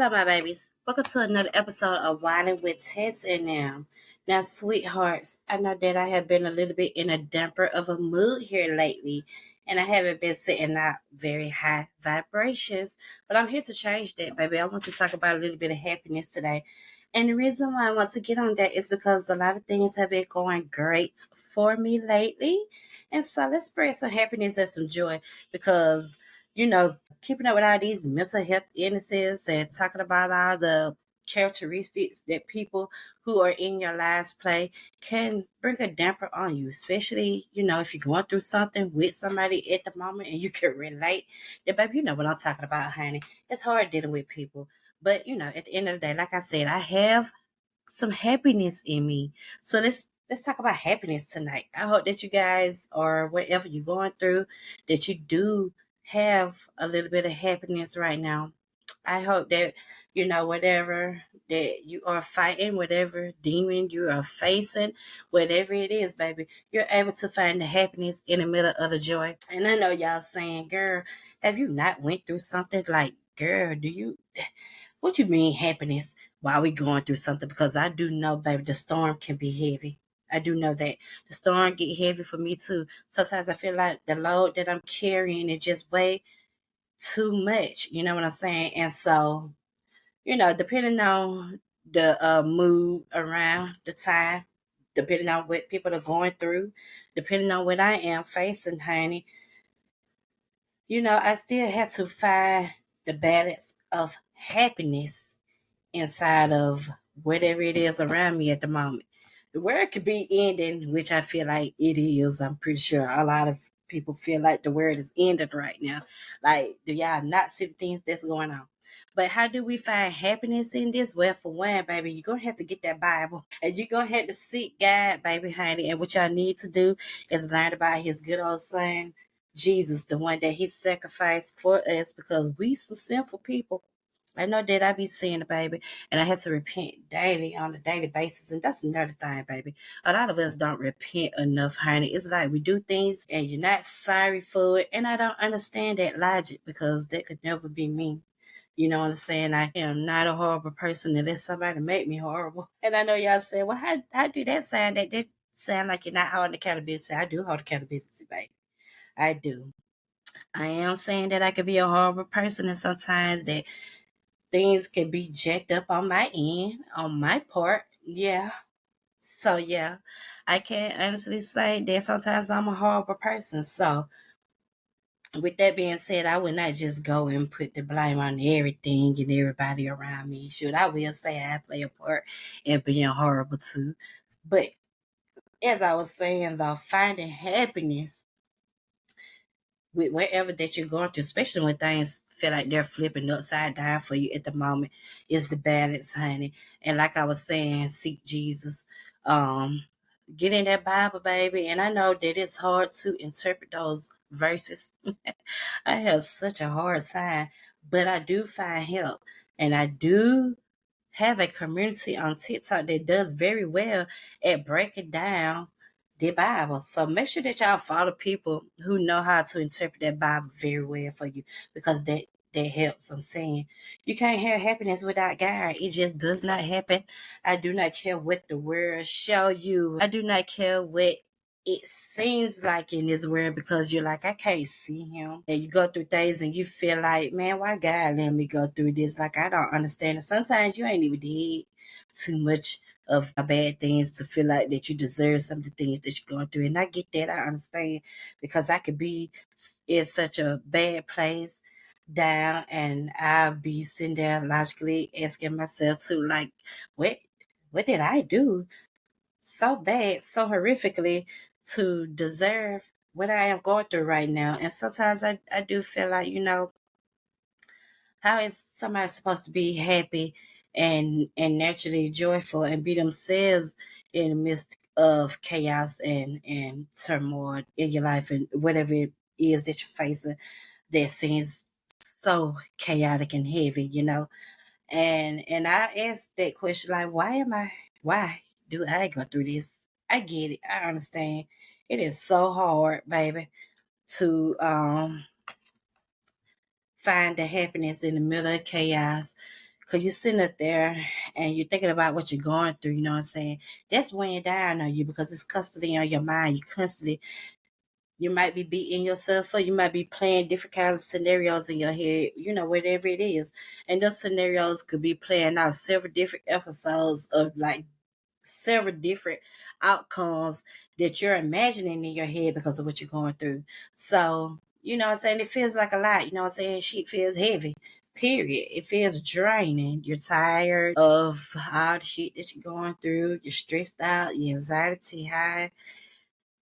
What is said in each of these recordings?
Hello, my babies. Welcome to another episode of Wilding with Tess and Them. Now, sweethearts, I know that I have been a little bit in a damper of a mood here lately, and I haven't been sitting out very high vibrations, but I'm here to change that, baby. I want to talk about a little bit of happiness today. And the reason why I want to get on that is because a lot of things have been going great for me lately. And so let's spread some happiness and some joy because, keeping up with all these mental health illnesses and talking about all the characteristics that people who are in your lives play can bring a damper on you, especially, if you're going through something with somebody at the moment and you can relate. Then, baby, you know what I'm talking about, honey. It's hard dealing with people. But, at the end of the day, like I said, I have some happiness in me. So let's talk about happiness tonight. I hope that you guys or whatever you're going through, that you do have a little bit of happiness right now. I hope that whatever that you are fighting, whatever demon you are facing, whatever it is, baby, you're able to find the happiness in the middle of the joy. And I know y'all saying, girl, have you not went through something? Like, girl, do you what you mean happiness while we going through something? Because I do know, baby, the storm can be heavy. I do know that the storm get heavy for me too. Sometimes I feel like the load that I'm carrying is just way too much. You know what I'm saying? And so, depending on the mood around the time, depending on what people are going through, depending on what I am facing, honey, I still have to find the balance of happiness inside of whatever it is around me at the moment. The world could be ending, which I feel like it is. I'm pretty sure a lot of people feel like the world is ending right now. Like, do y'all not see the things that's going on? But how do we find happiness in this? Well, for one, baby, you're going to have to get that Bible and you're going to have to seek God, baby, honey. And what y'all need to do is learn about his good old son, Jesus, the one that he sacrificed for us because we some sinful people. I know that I be seeing it, baby, and I had to repent daily on a daily basis. And that's another thing, baby. A lot of us don't repent enough, honey. It's like we do things and you're not sorry for it. And I don't understand that logic because that could never be me. You know what I'm saying? I am not a horrible person unless somebody make me horrible. And I know y'all say, well, how do that sound? That just sound like you're not holding accountability. I do hold accountability, baby. I do. I am saying that I could be a horrible person and sometimes that things can be jacked up on my end, on my part. Yeah. So yeah, I can't honestly say that sometimes I'm a horrible person. So with that being said, I would not just go and put the blame on everything and everybody around me. Should I will say I play a part in being horrible too. But as I was saying though, finding happiness with wherever that you're going through, especially when things feel like they're flipping upside down for you at the moment, is the balance, honey. And like I was saying, seek Jesus. Um, get in that Bible, baby. And I know that it's hard to interpret those verses. I have such a hard time, but I do find help. And I do have a community on TikTok that does very well at breaking down the Bible. So make sure that y'all follow people who know how to interpret that Bible very well for you because that helps. I'm saying you can't have happiness without God. It just does not happen. I do not care what the world show you. I do not care what it seems like in this world because you're like, I can't see him. And you go through things and you feel like, man, why God let me go through this? Like, I don't understand it. Sometimes you ain't even did too much of bad things to feel like that you deserve some of the things that you're going through. And I get that. I understand because I could be in such a bad place down and I'll be sitting there logically asking myself to like, what did I do so bad, so horrifically to deserve what I am going through right now? And sometimes I do feel like, how is somebody supposed to be happy and naturally joyful and be themselves in the midst of chaos and turmoil in your life and whatever it is that you're facing that seems so chaotic and heavy? And I asked that question like, why do I go through this? I get it. I understand. It is so hard, baby, to find the happiness in the middle of chaos. because you're sitting up there and you're thinking about what you're going through, you know what I'm saying? That's weighing down on you because it's constantly on your mind. You might be beating yourself up. You might be playing different kinds of scenarios in your head, whatever it is. And those scenarios could be playing out several different episodes of like several different outcomes that you're imagining in your head because of what you're going through. So, you know what I'm saying? It feels like a lot. You know what I'm saying? Shit feels heavy. Period. It feels draining. You're tired of all the shit that you're going through. You're stressed out. Your anxiety high.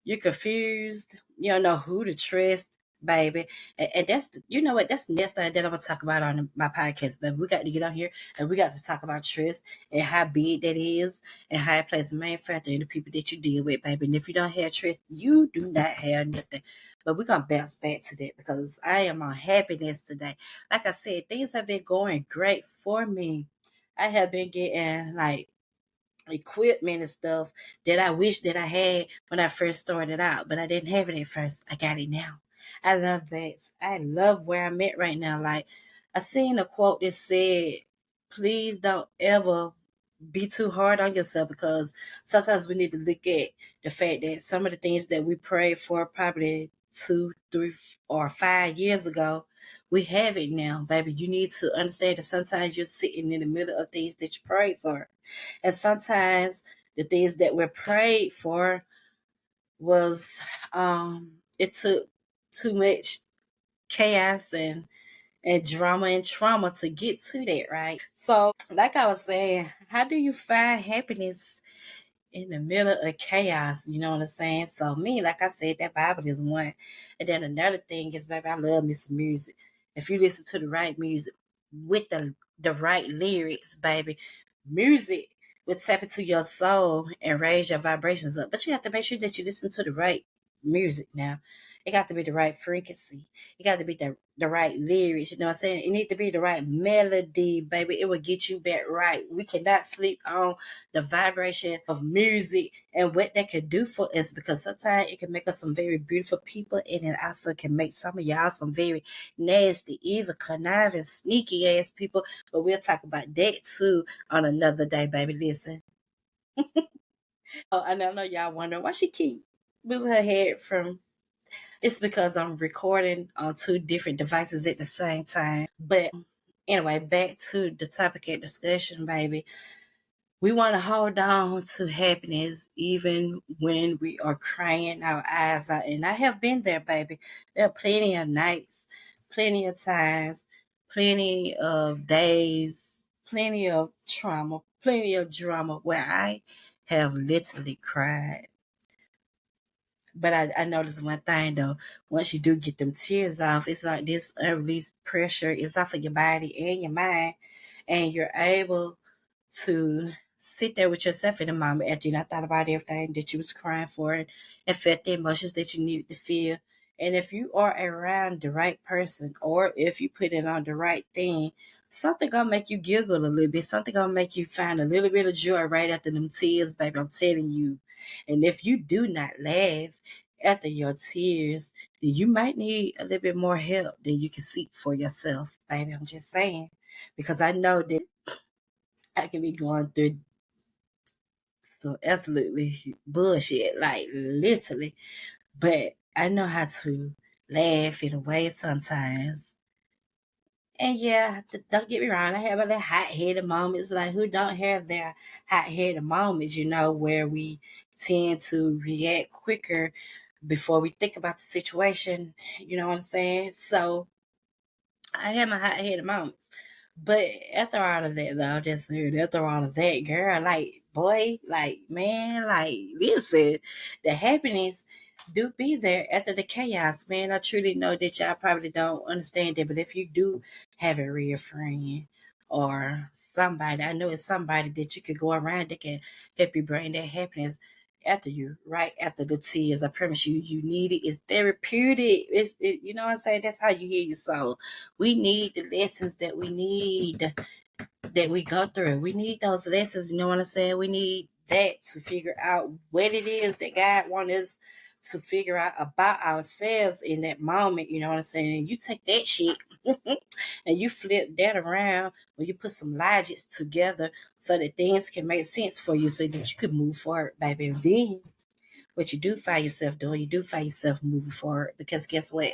You're confused. You don't know who to trust, baby. And that's, you know what? That's the next thing that I'm going to talk about on my podcast, baby. We got to get on here and we got to talk about trust and how big that is and how it plays a main factor in the people that you deal with, baby. And if you don't have trust, you do not have nothing. But we're going to bounce back to that because I am on happiness today. Like I said, things have been going great for me. I have been getting like equipment and stuff that I wish that I had when I first started out, but I didn't have it at first. I got it now. I love that. I love where I'm at right now. Like I seen a quote that said, please don't ever be too hard on yourself because sometimes we need to look at the fact that some of the things that we prayed for probably 2, 3, or 5 years ago, we have it now, baby. You need to understand that sometimes you're sitting in the middle of things that you prayed for. And sometimes the things that were prayed for was it took too much chaos and drama and trauma to get to that, right? So, like I was saying, how do you find happiness in the middle of chaos? You know what I'm saying? So, me, like I said, that Bible is one. And then another thing is, baby, I love me some music. If you listen to the right music with the right lyrics, baby, music will tap into your soul and raise your vibrations up. But you have to make sure that you listen to the right music now. It got to be the right frequency. It got to be the right lyrics. You know what I'm saying? It need to be the right melody, baby. It will get you back right. We cannot sleep on the vibration of music and what that can do for us because sometimes it can make us some very beautiful people and it also can make some of y'all some very nasty, evil, conniving, sneaky ass people. But we'll talk about that too on another day, baby. Listen. And I know y'all wonder why she keep moving her head from. It's because I'm recording on 2 different devices at the same time. But anyway, back to the topic of discussion, baby. We want to hold on to happiness even when we are crying our eyes out. And I have been there, baby. There are plenty of nights, plenty of times, plenty of days, plenty of trauma, plenty of drama where I have literally cried. But I noticed one thing though, once you do get them tears off, it's like this unreleased pressure is off of your body and your mind, and you're able to sit there with yourself in the moment after you not thought about everything that you was crying for and felt the emotions that you needed to feel. And if you are around the right person or if you put it on the right thing, something gonna make you giggle a little bit. Something gonna make you find a little bit of joy right after them tears, baby. I'm telling you. And if you do not laugh after your tears, then you might need a little bit more help than you can seek for yourself, baby. I'm just saying. Because I know that I can be going through some absolutely bullshit, like literally. But I know how to laugh in a way sometimes. And yeah, don't get me wrong, I have a little hot headed moments. Like who don't have their hot headed moments, where we tend to react quicker before we think about the situation. You know what I'm saying? So I had my hot headed moments. But after all of that, though, I just heard after all of that, girl, like, boy, like, man, like, listen, the happiness do be there after the chaos, man. I truly know that y'all probably don't understand it, but if you do have a real friend or somebody, I know it's somebody that you could go around that can help you bring that happiness after you, right after the tears. I promise you, you need it. It's therapeutic. You know what I'm saying? That's how you heal your soul. We need the lessons that we need, that we go through. We need those lessons, you know what I'm saying? We need that to figure out what it is that God wants us to figure out about ourselves in that moment. You know what I'm saying? You take that shit and you flip that around when you put some logics together so that things can make sense for you so that you can move forward, baby. And then what you do find yourself doing, you do find yourself moving forward because guess what?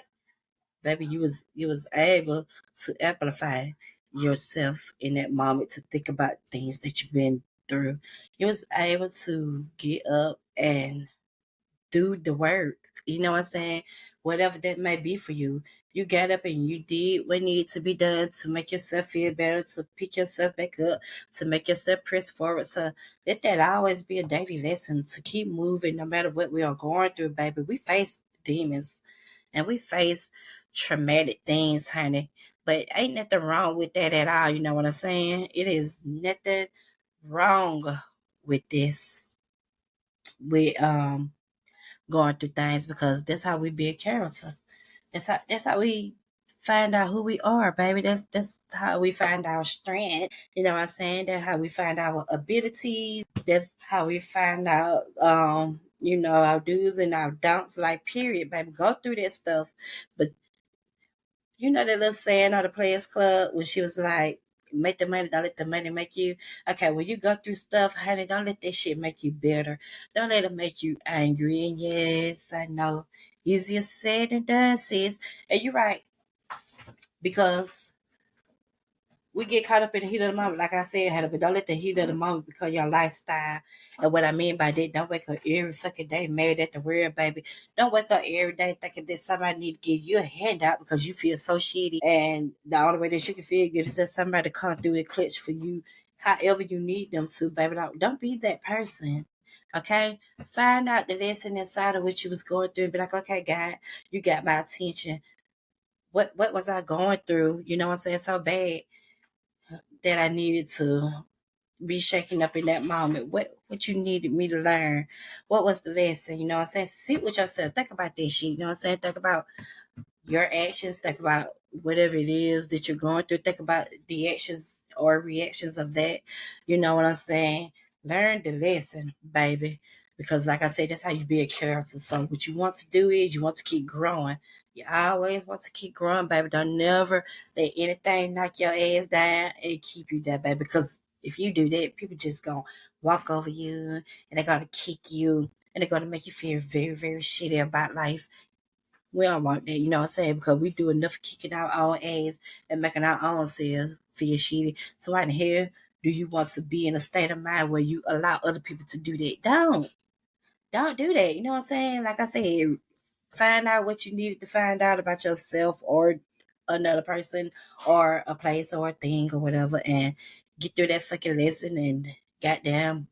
Baby, you was able to amplify yourself in that moment to think about things that you've been through. You was able to get up and do the work. You know what I'm saying? Whatever that may be for you. You got up and you did what needed to be done to make yourself feel better, to pick yourself back up, to make yourself press forward. So let that always be a daily lesson to keep moving no matter what we are going through, baby. We face demons and we face traumatic things, honey. But ain't nothing wrong with that at all. You know what I'm saying? It is nothing wrong with this. With going through things because that's how we build character. That's how we find out who we are, baby. That's how we find our strength. You know what I'm saying? That's how we find our abilities. That's how we find out our do's and our don'ts, like period, baby. Go through that stuff. But you know that little saying on the Players Club when she was like, make the money, don't let the money make you. Okay, when you go through stuff, honey, don't let that shit make you bitter. Don't let it make you angry. And yes, I know. Easier said than done, sis. And you're right. Because we get caught up in the heat of the moment. Like I said, Hannah, but don't let the heat of the moment become your lifestyle. And what I mean by that, don't wake up every fucking day mad at the world, baby. Don't wake up every day thinking that somebody need to give you a handout because you feel so shitty. And the only way that you can feel good is that somebody come through and clutch for you however you need them to, baby. Don't be that person. Okay? Find out the lesson inside of what you was going through and be like, okay, God, you got my attention. What was I going through? You know what I'm saying? So bad that I needed to be shaken up in that moment. What you needed me to learn? What was the lesson? You know what I'm saying? Sit with yourself. Think about this shit. You know what I'm saying? Think about your actions. Think about whatever it is that you're going through. Think about the actions or reactions of that. You know what I'm saying? Learn the lesson, baby. Because like I said, that's how you be a character. So what you want to do is you want to keep growing. You always want to keep growing, baby. Don't never let anything knock your ass down and keep you there, baby. Because if you do that, people just gonna walk over you and they're gonna kick you and they're gonna make you feel very, very shitty about life. We don't want that, you know what I'm saying? Because we do enough kicking our own ass and making our own selves feel shitty. So why in hell do you want to be in a state of mind where you allow other people to do that? Don't do that. You know what I'm saying? Like I said, find out what you needed to find out about yourself or another person or a place or a thing or whatever and get through that fucking lesson and goddamn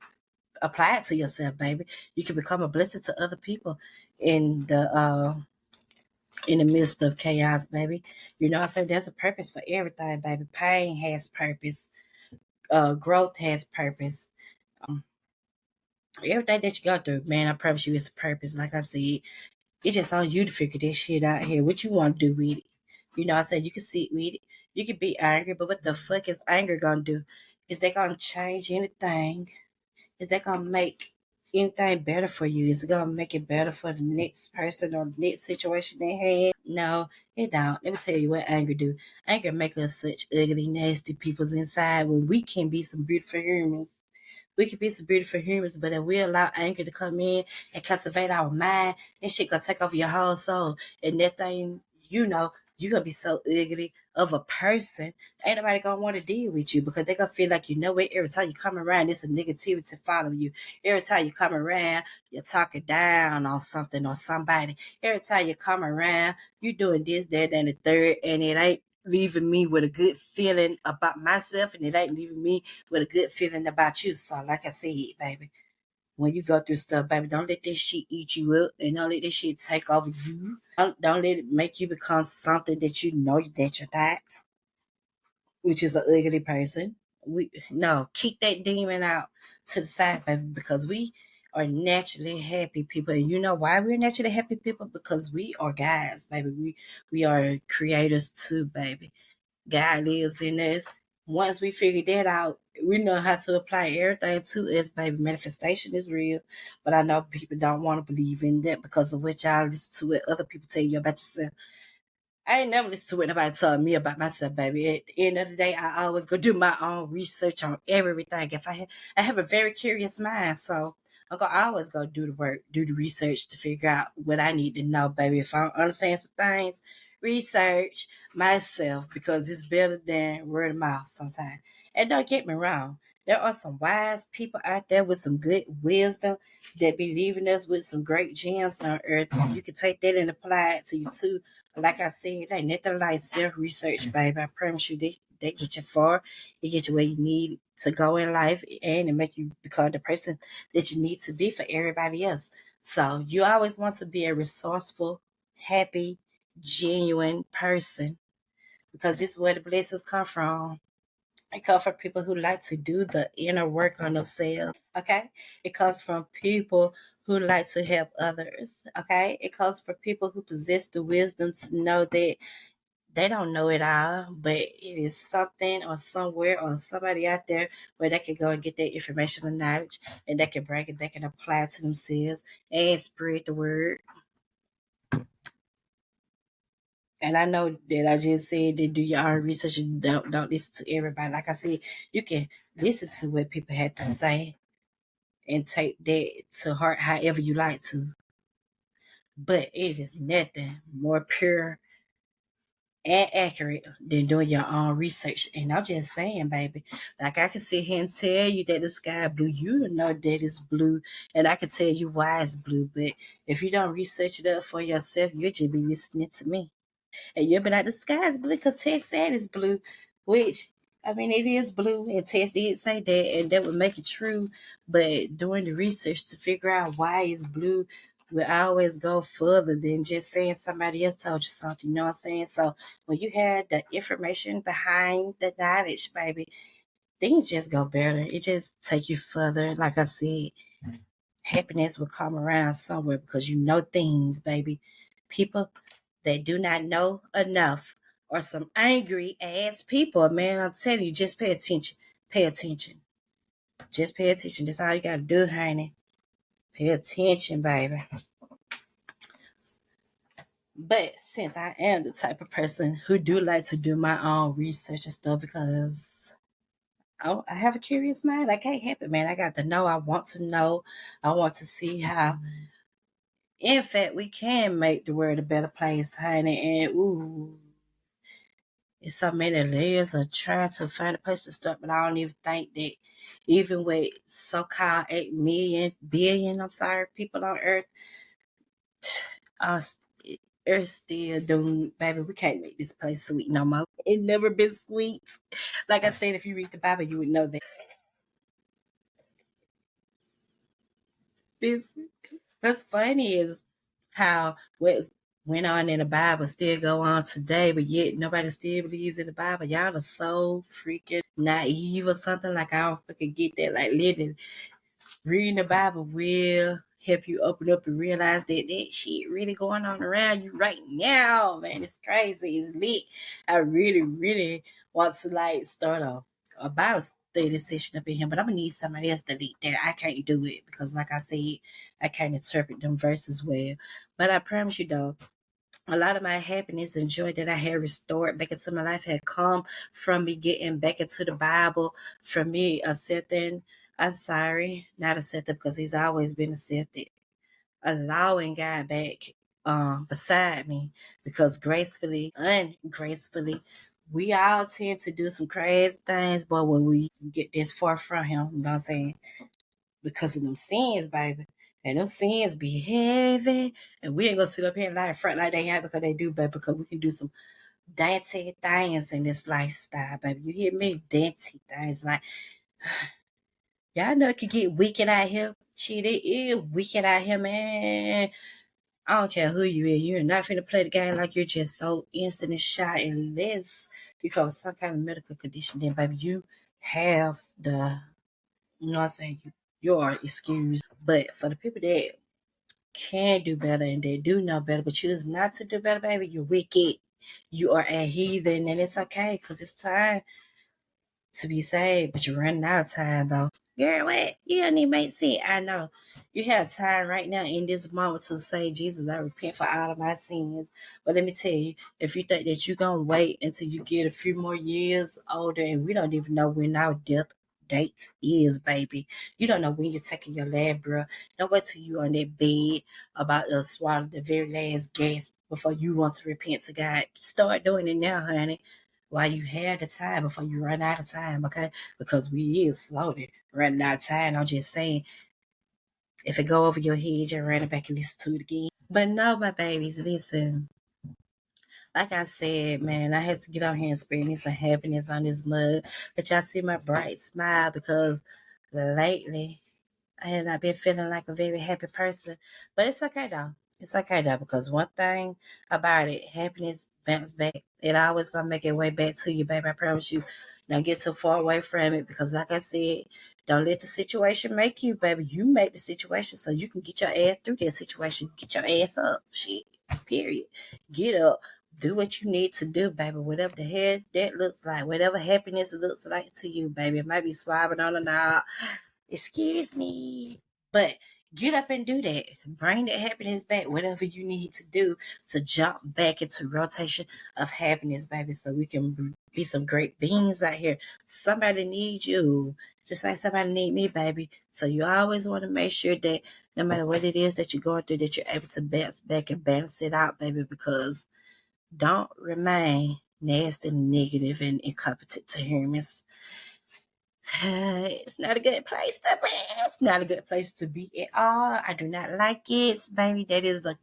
apply it to yourself, baby. You can become a blessing to other people in the midst of chaos, baby. You know what I'm saying? There's a purpose for everything, baby. Pain has purpose. Growth has purpose. Everything that you go through, man, I promise you it's a purpose. Like I said, it's just on you to figure this shit out here. What you want to do with it. You know what I'm saying? You can sit with it. You can be angry, but what the fuck is anger gonna do? Is that gonna change anything? Is that gonna make anything better for you? Is it gonna make it better for the next person or the next situation they had? No, it don't. Let me tell you what anger do. Anger make us such ugly, nasty peoples inside when we can be some beautiful humans. We can be some beautiful humans, but if we allow anger to come in and cultivate our mind, and shit gonna take over your whole soul. And that thing, you're gonna be so ugly of a person. Ain't nobody gonna want to deal with you because they gonna feel like you know it. Every time you come around, there's a negativity following you. Every time you come around, you're talking down on something or somebody. Every time you come around, you doing this, that, and the third, and it ain't leaving me with a good feeling about myself, and it ain't leaving me with a good feeling about you. So, like I said, baby, when you go through stuff, baby, don't let this shit eat you up and don't let this shit take over you. Don't let it make you become something that you know that you're not, which is an ugly person. Kick that demon out to the side, baby, because we are naturally happy people. And you know why we're naturally happy people? Because we are guys, baby. We are creators too, baby. God lives in us. once we figure that out, we know how to apply everything to us, baby. Manifestation is real, but I know people don't want to believe in that because of what y'all listen to what other people tell you about yourself. I ain't never listened to what nobody told me about myself, baby. At the end of the day, I always go do my own research on everything. If I have a very curious mind, so I'm gonna always go do the work, do the research to figure out what I need to know, baby. If I don't understand some things, research myself because it's better than word of mouth sometimes. And don't get me wrong, there are some wise people out there with some good wisdom that be leaving us with some great gems on earth. You can take that and apply it to you too. Like I said, ain't nothing like self research, baby. I promise you, they get you far. It get you where you need to go in life, and it make you become the person that you need to be for everybody else. So you always want to be a resourceful, happy, genuine person because this is where the blessings come from. It comes from people who like to do the inner work on themselves. Okay. It comes from people who like to help others. Okay. It comes from people who possess the wisdom to know that they don't know it all, but it is something or somewhere or somebody out there where they can go and get that information and knowledge and they can bring it back and apply it to themselves and spread the word. And I know that I just said that do your own research and don't listen to everybody. Like I said, you can listen to what people had to say and take that to heart however you like to. But it is nothing more pure and accurate than doing your own research. And I'm just saying, baby, like I can sit here and tell you that the sky blue, you know that it's blue, and I can tell you why it's blue. But if you don't research it up for yourself, you'll just be listening to me. And you'll be like, the sky is blue because Tess said it's blue, which I mean, it is blue, and Tess did say that, and that would make it true. But doing the research to figure out why it's blue will always go further than just saying somebody else told you something. You know what I'm saying? So when you have the information behind the knowledge, baby, things just go better. It just take you further. Like I said, happiness will come around somewhere because you know things, baby. People that do not know enough or some angry ass people, man. I'm telling you, just pay attention. Pay attention. Just pay attention. That's all you gotta do, honey. Pay attention, baby. But since I am the type of person who do like to do my own research and stuff because I have a curious mind. I can't help it, man. I got to know. I want to know. I want to see how in fact, we can make the world a better place, honey. And ooh, it's so many layers of trying to find a place to start, but I don't even think that even with so-called 8 million, billion, I'm sorry, people on Earth, uh, Earth still doomed, baby. We can't make this place sweet no more. It never been sweet. Like I said, if you read the Bible, you would know that. This what's funny is how what went on in the Bible still go on today, but yet nobody still believes in the Bible. Y'all are so freaking naive or something. Like I don't fucking get that. Like literally reading the Bible will help you open up and realize that that shit really going on around you right now, man. It's crazy. It's lit. I really, really want to like start a Bible study session up in here, but I'm gonna need somebody else to lead there. I can't do it because, like I said, I can't interpret them verses well. But I promise you, though, a lot of my happiness and joy that I had restored back into my life had come from me getting back into the Bible, from me accepting, I'm sorry, not accepting because he's always been accepted, allowing God back beside me because gracefully, ungracefully, we all tend to do some crazy things, but when we get this far from him, you know what I'm saying? Because of them sins, baby. And them sins be heavy. And we ain't gonna sit up here and lie in front like they have because they do, baby, because we can do some dainty things in this lifestyle, baby. You hear me? Dainty things. Like, y'all know it can get wicked out here. Shit, it is wicked out here, man. I don't care who you is. You're not finna play the game like you're just so instant and shot unless you cause some kind of medical condition. Then, baby, you have the, you know what I'm saying? You are excused. But for the people that can do better and they do know better, but choose not to do better, baby, you're wicked. You are a heathen, and it's okay because it's time. to be saved, but you're running out of time though. Girl, what? You don't even make sense. I know. You have time right now in this moment to say, Jesus, I repent for all of my sins. But let me tell you, if you think that you're gonna wait until you get a few more years older, and we don't even know when our death date is, baby. You don't know when you're taking your last breath. Don't wait till you on that bed about to swallow the very last gasp before you want to repent to God. Start doing it now, honey, while you have the time before you run out of time, okay? Because we is slowly running out of time. I'm just saying, if it go over your head, you run it back and listen to it again. But no, my babies, listen. Like I said, man, I had to get out here and spread me some happiness on this mug. But y'all see my bright smile because lately I have not been feeling like a very happy person. But it's okay though. It's okay though, because one thing about it, happiness bounce back. It always gonna make it way back to you, baby. I promise you. Don't get too far away from it because like I said, don't let the situation make you, baby. You make the situation so you can get your ass through that situation. Get your ass up. Shit. Period. Get up. Do what you need to do, baby. Whatever the hell that looks like, whatever happiness looks like to you, baby. It might be slobbing on a knob. Excuse me. But get up and do that. Bring that happiness back, whatever you need to do to jump back into rotation of happiness, baby, so we can be some great beings out here. Somebody needs you, just like somebody need me, baby. So you always want to make sure that no matter what it is that you're going through, that you're able to bounce back and balance it out, baby, because don't remain nasty, negative, and incompetent to humans. It's not a good place to be. It's not a good place to be at all. I do not like it, baby. That is a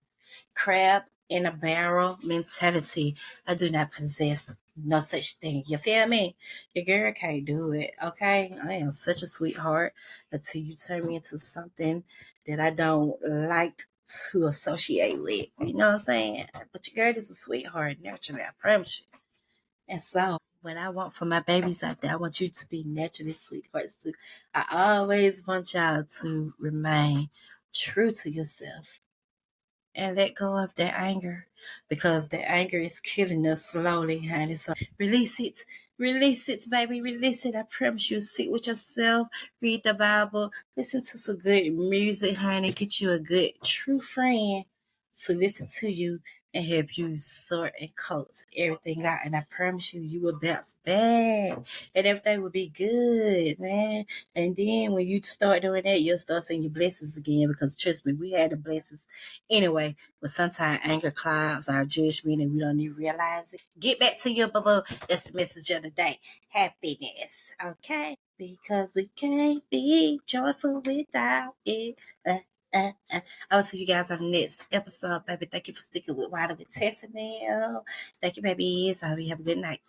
crab in a barrel mentality. I do not possess no such thing. You feel me? Your girl can't do it. Okay, I am such a sweetheart until you turn me into something that I don't like to associate with. You know what I'm saying? But your girl is a sweetheart naturally. I promise you. And so, what I want for my babies out there, I want you to be naturally sweethearts too. I always want y'all to remain true to yourself and let go of that anger because that anger is killing us slowly, honey. So release it, baby, release it. I promise you. Sit with yourself, read the Bible, listen to some good music, honey. Get you a good true friend to listen to you and help you sort and coat everything out. And I promise you, you will bounce back and everything will be good, man. And then when you start doing that, you'll start seeing your blessings again because trust me, we had the blessings anyway. But sometimes anger clouds our judgment and we don't even realize it. Get back to your bubble. That's the message of the day. Happiness, okay? Because we can't be joyful without it. I will see you guys on the next episode, baby. Thank you for sticking with Wild with Tessie. Thank you, babies. I hope you have a good night.